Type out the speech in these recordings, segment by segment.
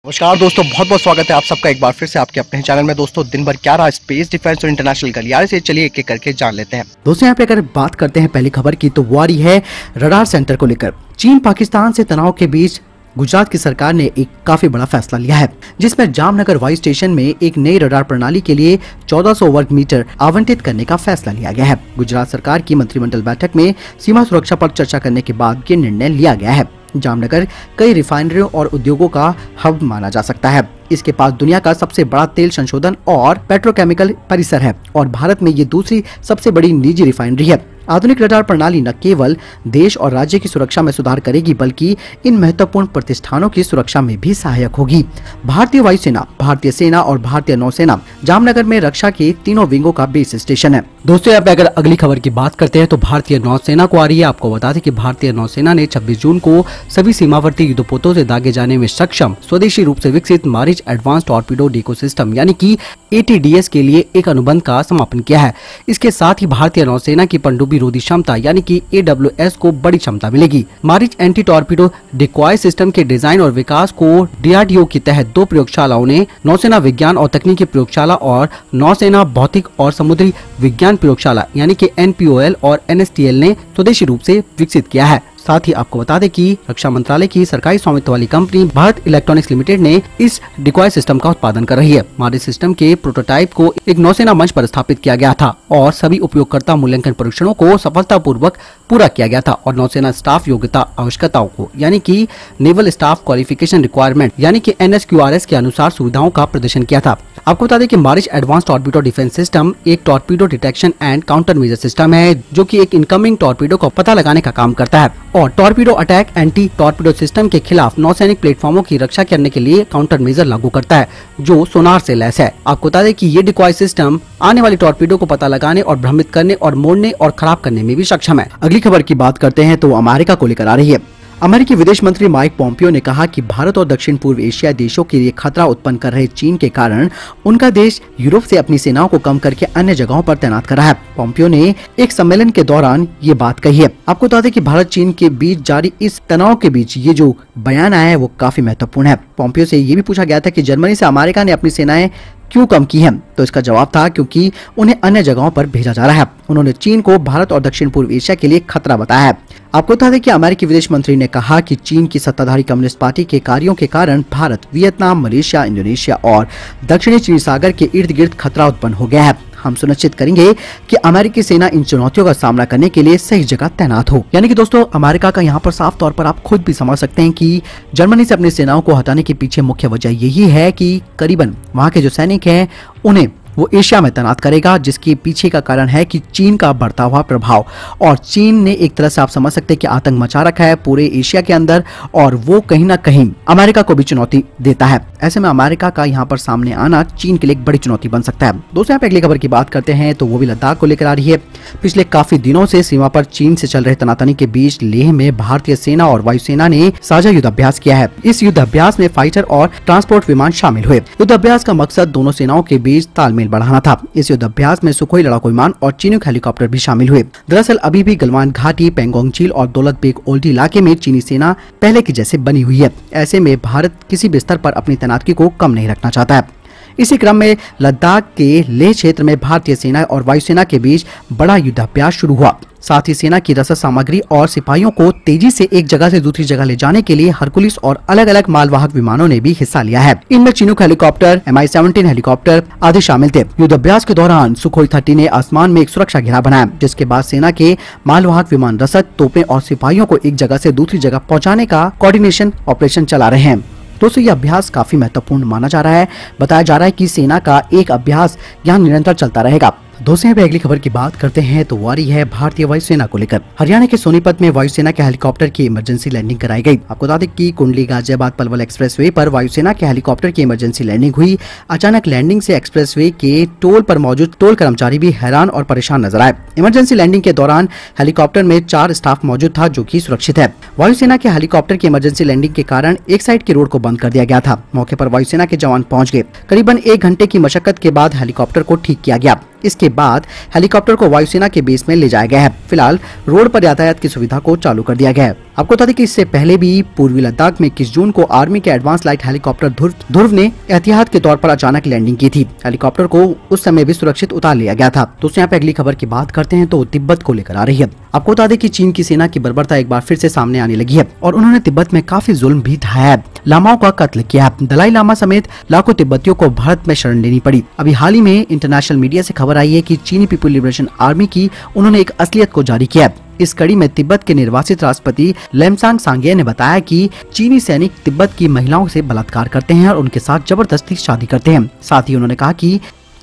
नमस्कार दोस्तों, बहुत बहुत स्वागत है आप सबका एक बार फिर से आपके अपने चैनल में। दोस्तों दिन भर क्या रहा स्पेस, डिफेंस और इंटरनेशनल गलियारे से, चलिए एक एक करके जान लेते हैं। दोस्तों यहाँ पे अगर बात करते हैं पहली खबर की, तो वो आ रही है रडार सेंटर को लेकर। चीन पाकिस्तान से तनाव के बीच गुजरात की सरकार ने एक काफी बड़ा फैसला लिया है, जिसमें जामनगर वायु स्टेशन में एक नई रडार प्रणाली के लिए 1400 वर्ग मीटर आवंटित करने का फैसला लिया गया है। गुजरात सरकार की मंत्रिमंडल बैठक में सीमा सुरक्षा पर चर्चा करने के बाद ये निर्णय लिया गया है। जामनगर कई रिफाइनरियों और उद्योगों का हब माना जा सकता है। इसके पास दुनिया का सबसे बड़ा तेल संशोधन और पेट्रोकेमिकल परिसर है और भारत में ये दूसरी सबसे बड़ी निजी रिफाइनरी है। आधुनिक रडार प्रणाली न केवल देश और राज्य की सुरक्षा में सुधार करेगी, बल्कि इन महत्वपूर्ण प्रतिष्ठानों की सुरक्षा में भी सहायक होगी। भारतीय वायुसेना, भारतीय सेना और भारतीय नौसेना जामनगर में रक्षा के तीनों विंगों का बेस स्टेशन है। दोस्तों यहाँ पे अगर अगली खबर की बात करते हैं तो भारतीय नौसेना को आ रही है। आपको बता दें कि भारतीय नौसेना ने 26 जून को सभी सीमावर्ती युद्धपोतों से दागे जाने में सक्षम स्वदेशी रूप से विकसित मारिच एडवांस टॉर्पीडो डिको सिस्टम यानी कि ATDS के लिए एक अनुबंध का समापन किया है। इसके साथ ही भारतीय नौसेना की पनडुब्बी रोधी क्षमता यानी कि AWS को बड़ी क्षमता मिलेगी। Maareech anti torpedo decoy system के डिजाइन और विकास को DRDO के तहत 2 प्रयोगशालाओं ने नौसेना विज्ञान और तकनीकी प्रयोगशाला और नौसेना भौतिक और समुद्री विज्ञान प्रयोगशाला यानी कि NPOL और NSTL ने स्वदेशी रूप से विकसित किया है। साथ ही आपको बता दें कि रक्षा मंत्रालय की सरकारी स्वामित्व वाली कंपनी भारत इलेक्ट्रॉनिक्स लिमिटेड ने इस डिकॉय सिस्टम का उत्पादन कर रही है। मारिच सिस्टम के प्रोटोटाइप को एक नौसेना मंच पर स्थापित किया गया था और सभी उपयोगकर्ता मूल्यांकन परीक्षणों को सफलतापूर्वक पूरा किया गया था और नौसेना स्टाफ योग्यता आवश्यकताओं को यानी कि नेवल स्टाफ क्वालिफिकेशन रिक्वायरमेंट यानी कि NSQRS के अनुसार सुविधाओं का प्रदर्शन किया था। आपको बता दें कि Mareech advance torpedo defence system एक torpedo detection and countermeasure system है, जो कि एक इनकमिंग टॉर्पीडो को पता लगाने का काम करता है और torpedo attack anti torpedo system के खिलाफ नौसैनिक प्लेटफॉर्मों की रक्षा करने के लिए काउंटर मेजर लागू करता है, जो सोनार से लैस है। आपको बता दें कि ये डिकॉय सिस्टम आने वाली टॉर्पीडो को पता लगाने और भ्रमित करने और मोड़ने और खराब करने में भी सक्षम है। अगली खबर की बात करते हैं तो अमेरिका को लेकर आ रही है। अमेरिकी विदेश मंत्री माइक पोम्पियो ने कहा कि भारत और दक्षिण पूर्व एशिया देशों के लिए खतरा उत्पन्न कर रहे चीन के कारण उनका देश यूरोप से अपनी सेनाओं को कम करके अन्य जगहों पर तैनात करा है। पोम्पियो ने एक सम्मेलन के दौरान ये बात कही है। आपको बता दें कि भारत चीन के बीच जारी इस तनाव के बीच ये जो बयान आया है वो काफी महत्वपूर्ण है। पोम्पियो से ये भी पूछा गया था कि जर्मनी से अमेरिका ने अपनी सेनाएं क्यों कम की है, तो इसका जवाब था क्योंकि उन्हें अन्य जगहों पर भेजा जा रहा है। उन्होंने चीन को भारत और दक्षिण पूर्व एशिया के लिए खतरा बताया है। आपको बता दें कि अमेरिकी विदेश मंत्री ने कहा कि चीन की सत्ताधारी कम्युनिस्ट पार्टी के कार्यों के कारण भारत, वियतनाम, मलेशिया, इंडोनेशिया और दक्षिणी चीन सागर के इर्द गिर्द खतरा उत्पन्न हो गया है। हम सुनिश्चित करेंगे कि अमेरिकी सेना इन चुनौतियों का सामना करने के लिए सही जगह तैनात हो। यानी कि दोस्तों अमेरिका का यहाँ पर साफ तौर पर आप खुद भी समझ सकते हैं कि जर्मनी से अपनी सेनाओं को हटाने के पीछे मुख्य वजह यही है कि करीबन वहाँ के जो सैनिक हैं उन्हें वो एशिया में तैनात करेगा, जिसके पीछे का कारण है कि चीन का बढ़ता हुआ प्रभाव। और चीन ने एक तरह से आप समझ सकते हैं कि आतंक मचा रखा है पूरे एशिया के अंदर और वो कहीं ना कहीं अमेरिका को भी चुनौती देता है। ऐसे में अमेरिका का यहाँ पर सामने आना चीन के लिए एक बड़ी चुनौती बन सकता है। दोस्तों यहाँ पे अगली खबर की बात करते हैं तो वो भी लद्दाख को लेकर आ रही है। पिछले काफी दिनों से सीमा पर चीन से चल रहे तनातनी के बीच लेह में भारतीय सेना और वायुसेना ने साझा युद्ध अभ्यास किया है। इस युद्ध अभ्यास में फाइटर और ट्रांसपोर्ट विमान शामिल हुए। युद्ध अभ्यास का मकसद दोनों सेनाओं के बीच तालमेल बढ़ाना था। इस युद्ध अभ्यास में सुखोई लड़ाकू विमान और चीनूक हेलीकॉप्टर भी शामिल हुए। दरअसल अभी भी गलवान घाटी, पेंगोंग झील और दौलत बेग ओल्डी इलाके में चीनी सेना पहले की जैसे बनी हुई है। ऐसे में भारत किसी भी स्तर पर अपनी तैनाती को कम नहीं रखना चाहता है। इसी क्रम में लद्दाख के लेह क्षेत्र में भारतीय सेना और वायुसेना के बीच बड़ा युद्धाभ्यास शुरू हुआ। साथ ही सेना की रसद सामग्री और सिपाहियों को तेजी से एक जगह से दूसरी जगह ले जाने के लिए हरकुलिस और अलग अलग मालवाहक विमानों ने भी हिस्सा लिया है। इनमें चिनूक हेलीकॉप्टर, Mi-17 हेलीकॉप्टर आदि शामिल थे। युद्धाभ्यास के दौरान सुखोई 30 ने आसमान में एक सुरक्षा घेरा बनाया, जिसके बाद सेना के मालवाहक विमान रसद, तोपें और सिपाहियों को एक जगह से दूसरी जगह पहुँचाने का कोऑर्डिनेशन ऑपरेशन चला रहे हैं। दोस्तों ये अभ्यास काफी महत्वपूर्ण माना जा रहा है। बताया जा रहा है कि सेना का एक अभ्यास यहाँ निरंतर चलता रहेगा। दोस्तों यहाँ अगली खबर की बात करते हैं तो वो आ रही है भारतीय वायुसेना को लेकर। हरियाणा के सोनीपत में वायुसेना के हेलीकॉप्टर की इमरजेंसी लैंडिंग कराई गई। आपको बता दें कि कुंडली गाजियाबाद पलवल एक्सप्रेसवे पर वायुसेना के हेलीकॉप्टर की इमरजेंसी लैंडिंग हुई। अचानक लैंडिंग से एक्सप्रेसवे के टोल पर मौजूद टोल कर्मचारी भी हैरान और परेशान नजर आए। इमरजेंसी लैंडिंग के दौरान हेलीकॉप्टर में 4 स्टाफ मौजूद था, जो कि सुरक्षित है। वायुसेना के हेलीकॉप्टर की इमरजेंसी लैंडिंग के कारण एक साइड की रोड को बंद कर दिया गया था। मौके पर वायुसेना के जवान पहुंच गए। करीबन 1 घंटे की मशक्कत के बाद हेलीकॉप्टर को ठीक किया गया। इसके बाद हेलीकॉप्टर को वायुसेना के बेस में ले जाया गया है। फिलहाल रोड पर यातायात की सुविधा को चालू कर दिया गया है। आपको बता दें कि इससे पहले भी पूर्वी लद्दाख में 21 जून को आर्मी के एडवांस लाइट हेलीकॉप्टर ध्रुव ने एहतियात के तौर पर अचानक लैंडिंग की थी। हेलीकॉप्टर को उस समय भी सुरक्षित उतार लिया गया था। दोस्तों यहाँ पे अगली खबर की बात करते हैं तो तिब्बत को लेकर आ रही है। आपको बता दें कि चीन की सेना की बर्बरता एक बार फिर से सामने आने लगी है और उन्होंने तिब्बत में काफी जुल्म भी ढाया है, लामाओं का कत्ल किया है। दलाई लामा समेत लाखों तिब्बतियों को भारत में शरण लेनी पड़ी। अभी हाल ही में इंटरनेशनल मीडिया से खबर आई है कि चीनी पीपुल लिबरेशन आर्मी की उन्होंने एक असलियत को जारी किया है। इस कड़ी में तिब्बत के निर्वासित राष्ट्रपति लेमसांग सांगे ने बताया कि चीनी सैनिक तिब्बत की महिलाओं से बलात्कार करते हैं और उनके साथ जबरदस्ती शादी करते हैं। साथ ही उन्होंने कहा कि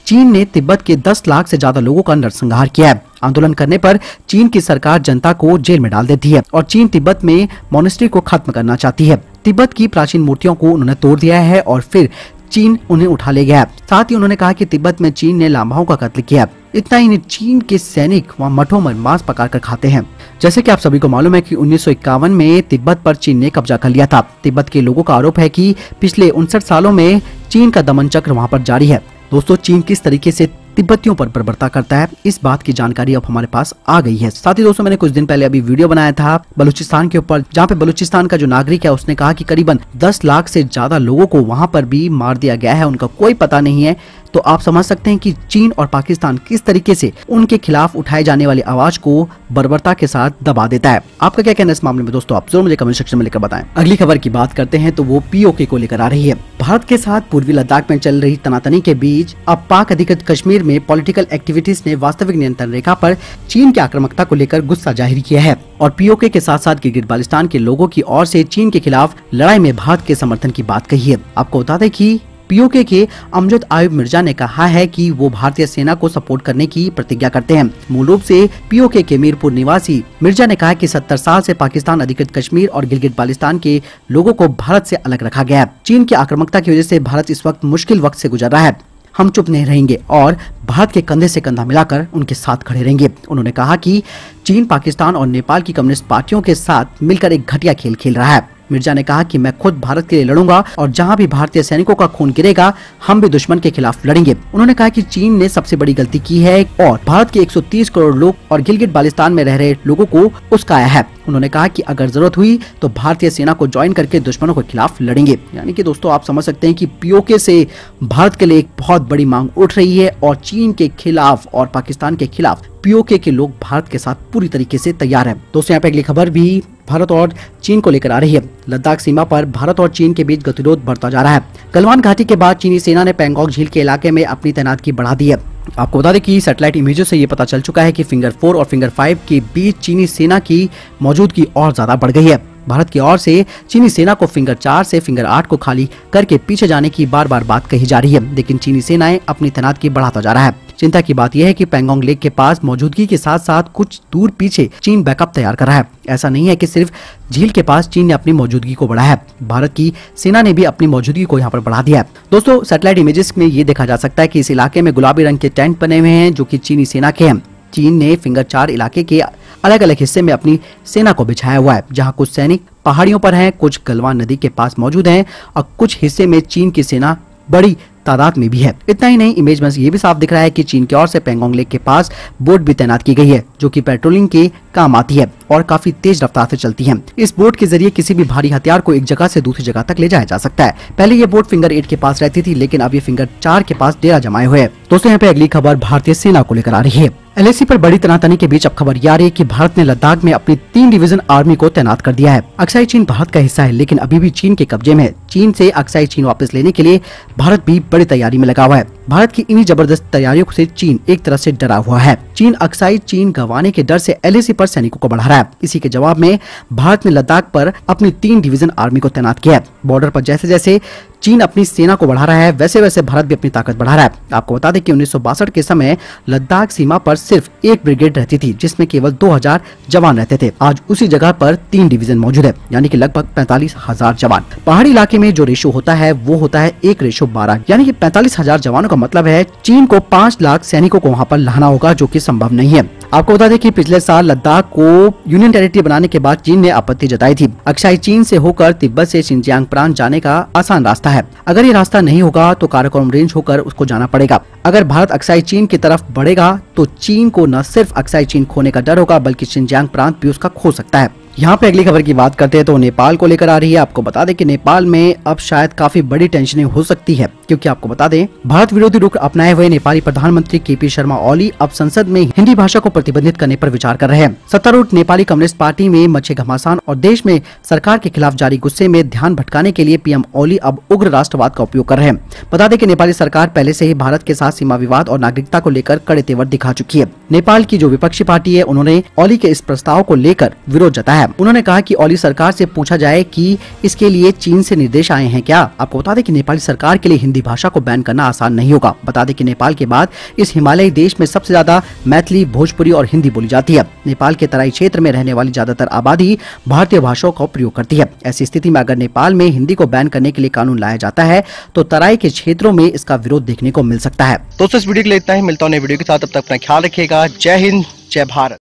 चीन ने तिब्बत के 10 लाख से ज्यादा लोगों का नरसंहार किया है। आंदोलन करने पर चीन की सरकार जनता को जेल में डाल देती है और चीन तिब्बत में मोनेस्ट्री को खत्म करना चाहती है। तिब्बत की प्राचीन मूर्तियों को उन्होंने तोड़ दिया है और फिर चीन उन्हें उठा ले गया। साथ ही उन्होंने कहा कि तिब्बत में चीन ने लामाओं का कत्ल किया। इतना ही नहीं, चीन के सैनिक वहाँ मठों में मांस पकाकर खाते हैं। जैसे कि आप सभी को मालूम है कि 1951 में तिब्बत पर चीन ने कब्जा कर लिया था। तिब्बत के लोगों का आरोप है कि पिछले 59 सालों में चीन का दमन चक्र वहाँ पर जारी है। दोस्तों चीन किस तरीके से तिब्बतियों पर बर्बरता करता है, इस बात की जानकारी अब हमारे पास आ गई है। साथ ही दोस्तों मैंने कुछ दिन पहले अभी वीडियो बनाया था बलूचिस्तान के ऊपर, जहाँ पे बलूचिस्तान का जो नागरिक है उसने कहा कि करीबन 10 लाख से ज्यादा लोगों को वहाँ पर भी मार दिया गया है, उनका कोई पता नहीं है। तो आप समझ सकते हैं कि चीन और पाकिस्तान किस तरीके से उनके खिलाफ उठाए जाने वाली आवाज को बर्बरता के साथ दबा देता है। आपका क्या कहना है इस मामले में दोस्तों, आप जरूर मुझे कमेंट सेक्शन में लेकर बताएं। अगली खबर की बात करते हैं तो वो पीओके को लेकर आ रही है। भारत के साथ पूर्वी लद्दाख में चल रही तनातनी के बीच अब पाक अधिकृत कश्मीर में पॉलिटिकल एक्टिविटीज ने वास्तविक नियंत्रण रेखा पर चीन की आक्रामकता को लेकर गुस्सा जाहिर किया है और पीओके के साथ साथ गिलगित बाल्टिस्तान के लोगों की ओर से चीन के खिलाफ लड़ाई में भारत के समर्थन की बात कही है। आपको बता दें कि पीओके के अमजद आयुब मिर्जा ने कहा है कि वो भारतीय सेना को सपोर्ट करने की प्रतिज्ञा करते हैं। मूल रूप से पीओके के मीरपुर निवासी मिर्जा ने कहा कि 70 साल से पाकिस्तान अधिकृत कश्मीर और गिलगित बाल्टिस्तान के लोगों को भारत से अलग रखा गया है। चीन की आक्रामकता की वजह से भारत इस वक्त मुश्किल वक्त से गुजर रहा है। हम चुप नहीं रहेंगे और भारत के कंधे से कंधा मिलाकर उनके साथ खड़े रहेंगे। उन्होंने कहा कि चीन पाकिस्तान और नेपाल की कम्युनिस्ट पार्टियों के साथ मिलकर एक घटिया खेल खेल रहा है। मिर्जा ने कहा कि मैं खुद भारत के लिए लड़ूंगा और जहां भी भारतीय सैनिकों का खून गिरेगा हम भी दुश्मन के खिलाफ लड़ेंगे। उन्होंने कहा कि चीन ने सबसे बड़ी गलती की है और भारत के 130 करोड़ लोग और गिलगित बाल्टिस्तान में रह रहे लोगों को उस्काया है। उन्होंने कहा कि अगर जरूरत हुई तो भारतीय सेना को ज्वाइन करके दुश्मनों के खिलाफ लड़ेंगे। यानी कि दोस्तों आप समझ सकते हैं कि पीओके से भारत के लिए एक बहुत बड़ी मांग उठ रही है और चीन के खिलाफ और पाकिस्तान के खिलाफ पीओके के लोग भारत के साथ पूरी तरीके से तैयार हैं। दोस्तों यहाँ पे अगली खबर भी भारत और चीन को लेकर आ रही है। लद्दाख सीमा पर भारत और चीन के बीच गतिरोध बढ़ता जा रहा है। गलवान घाटी के बाद चीनी सेना ने पैंगोंग झील के इलाके में अपनी तैनाती बढ़ा दी है। आपको बता दें कि सैटेलाइट इमेजेस से ये पता चल चुका है कि फिंगर 4 और फिंगर 5 के बीच चीनी सेना की मौजूदगी और ज्यादा बढ़ गई है। भारत की ओर से चीनी सेना को फिंगर 4 से फिंगर 8 को खाली करके पीछे जाने की बार बार बात कही जा रही है, लेकिन चीनी सेनाएं अपनी तैनाती बढ़ाता जा रहा है। चिंता की बात यह है कि पैंगोंग लेक के पास मौजूदगी के साथ साथ कुछ दूर पीछे चीन बैकअप तैयार कर रहा है। ऐसा नहीं है कि सिर्फ झील के पास चीन ने अपनी मौजूदगी को बढ़ाया है, भारत की सेना ने भी अपनी मौजूदगी को यहाँ पर बढ़ा दिया है। दोस्तों सैटेलाइट इमेजेस में ये देखा जा सकता है कि इस इलाके में गुलाबी रंग के टेंट बने हुए हैं जो कि चीनी सेना के हैं। चीन ने फिंगर 4 इलाके के अलग अलग हिस्से में अपनी सेना को बिछाया हुआ है, जहां कुछ सैनिक पहाड़ियों पर हैं, कुछ गलवान नदी के पास मौजूद हैं और कुछ हिस्से में चीन की सेना बड़ी तादाद में भी है। इतना ही नहीं, इमेज में ये भी साफ दिख रहा है कि चीन की ओर से पैंगोंग लेक के पास बोट भी तैनात की गई है जो कि पेट्रोलिंग के काम आती है और काफी तेज रफ्तार से चलती है। इस बोट के जरिए किसी भी भारी हथियार को एक जगह से दूसरी जगह तक ले जाया जा सकता है। पहले ये बोट फिंगर 8 के पास रहती थी, लेकिन अब ये फिंगर 4 के पास डेरा जमाए हुए है। दोस्तों यहाँ पे अगली खबर भारतीय सेना को लेकर आ रही है। एलएसी पर बड़ी तनातनी के बीच अब खबर ये आ रही है कि भारत ने लद्दाख में अपनी 3 डिवीजन आर्मी को तैनात कर दिया है। अक्साई चीन भारत का हिस्सा है, लेकिन अभी भी चीन के कब्जे में है। चीन से अक्साई चीन वापस लेने के लिए भारत भी बड़ी तैयारी में लगा हुआ है। भारत की इन्हीं जबरदस्त तैयारियों से चीन एक तरह से डरा हुआ है। चीन अक्साई चीन गंवाने के डर से एलएसी पर सैनिकों को बढ़ा रहा है। इसी के जवाब में भारत ने लद्दाख पर अपनी 3 डिवीजन आर्मी को तैनात किया है। बॉर्डर पर जैसे जैसे चीन अपनी सेना को बढ़ा रहा है, वैसे वैसे भारत भी अपनी ताकत बढ़ा रहा है। आपको बता दें कि 1962 के समय लद्दाख सीमा पर सिर्फ 1 ब्रिगेड रहती थी, जिसमें केवल 2000 जवान रहते थे। आज उसी जगह पर 3 डिवीजन मौजूद है, यानी कि लगभग 45,000 जवान। पहाड़ी इलाके में जो रेशो होता है वो होता है 1:12, यानी कि 45,000 जवानों का मतलब है चीन को 5 लाख सैनिकों को वहाँ पर लाना होगा, जो कि संभव नहीं है। आपको बता दें कि पिछले साल लद्दाख को यूनियन टेरिटरी बनाने के बाद चीन ने आपत्ति जताई थी। अक्साई चीन से होकर तिब्बत से शिनजियांग प्रांत जाने का आसान रास्ता है। अगर ये रास्ता नहीं होगा तो काराकोरम रेंज होकर उसको जाना पड़ेगा। अगर भारत अक्साई चीन की तरफ बढ़ेगा तो चीन को न सिर्फ अक्साई चीन खोने का डर होगा, बल्कि शिनजियांग प्रांत भी उसका खो सकता है। यहाँ पे अगली खबर की बात करते हैं तो नेपाल को लेकर आ रही है। आपको बता दें कि नेपाल में अब शायद काफी बड़ी टेंशनें हो सकती है, क्योंकि आपको बता दें भारत विरोधी रुख अपनाए हुए नेपाली प्रधानमंत्री केपी शर्मा ओली अब संसद में हिंदी भाषा को प्रतिबंधित करने पर विचार कर रहे हैं। सत्तारूढ़ नेपाली कम्युनिस्ट पार्टी में मचे घमासान और देश में सरकार के खिलाफ जारी गुस्से में ध्यान भटकाने के लिए पीएम ओली अब उग्र राष्ट्रवाद का उपयोग कर रहे हैं। बता दें कि नेपाली सरकार पहले से ही भारत के साथ सीमा विवाद और नागरिकता को लेकर कड़े तेवर दिखा चुकी है। नेपाल की जो विपक्षी पार्टी है उन्होंने ओली के इस प्रस्ताव को लेकर विरोध जताया। उन्होंने कहा कि ओली सरकार से पूछा जाए कि इसके लिए चीन से निर्देश आए हैं क्या। आपको बता दें कि नेपाली सरकार के लिए हिंदी भाषा को बैन करना आसान नहीं होगा। बता दें कि नेपाल के बाद इस हिमालयी देश में सबसे ज्यादा मैथिली, भोजपुरी और हिंदी बोली जाती है। नेपाल के तराई क्षेत्र में रहने वाली ज्यादातर आबादी भारतीय भाषाओं का प्रयोग करती है। ऐसी स्थिति में अगर नेपाल में हिंदी को बैन करने के लिए कानून लाया जाता है तो तराई के क्षेत्रों में इसका विरोध देखने को मिल सकता है। दोस्तों इस वीडियो के लिए इतना ही, मिलता हूं नई वीडियो के साथ। तब तक अपना ख्याल रखिएगा। जय हिंद, जय भारत।